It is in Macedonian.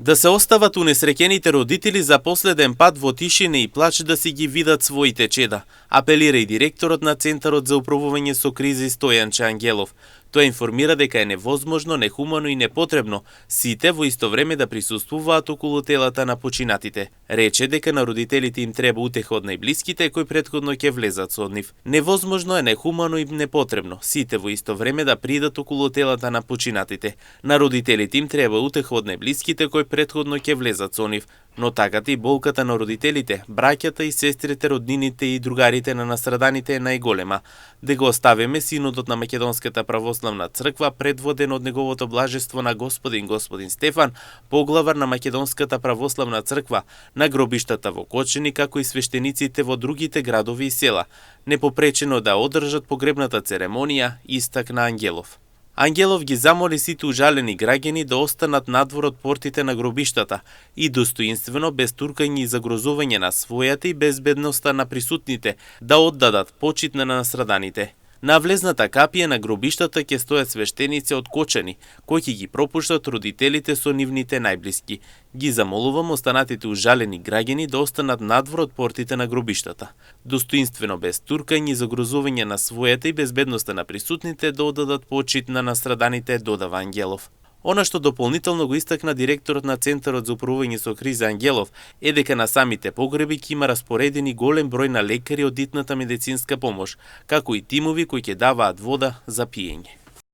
Да се остават унесреќените родители за последен пат во тишина и плач да си ги видат своите чеда, апелира и директорот на Центарот за управување со кризи Стојанче Ангелов. Тој информира дека е невозможно, нехумано и непотребно сите во исто време да присуствуваат околу телата на починатите. Рече дека на родителите им треба утеха од најблиските кои претходно ќе влезат со нив. Невозможно е, нехумано и непотребно сите во исто време да придат околу телата на починатите. На родителите им треба утеха од најблиските кои претходно ќе влезат со нив. Но таката и болката на родителите, браќата и сестрите, роднините и другарите на настраданите е најголема. Да го оставиме синодот на Македонската православна црква, предводен од неговото блажество на господин Стефан, поглавар на Македонската православна црква, на гробиштата во Кочени, како и свештениците во другите градови и села, непопречено да одржат погребната церемонија, истакна Ангелов. Ангелов ги замоли сите ужалени граѓани да останат надвор од портите на гробиштата и достоинствено, без туркање и загрозување на својата и безбедноста на присутните, да оддадат почит на настраданите. На влезната капија на гробиштата ќе стојат свештеници од Кочани, кои ќе ги пропуштат родителите со нивните најблиски. Ги замолувам останатите ужалени граѓани да останат надвор од портите на гробиштата. Достоинствено, без туркање и загрозување на својата и безбедноста на присутните, да оддадат почит на настраданите, додава Ангелов. Она што дополнително го истакна директорот на Центарот за управување со кризи Ангелов е дека на самите погреби ќе има распоредени голем број на лекари од итната медицинска помош, како и тимови кои ќе даваат вода за пиење.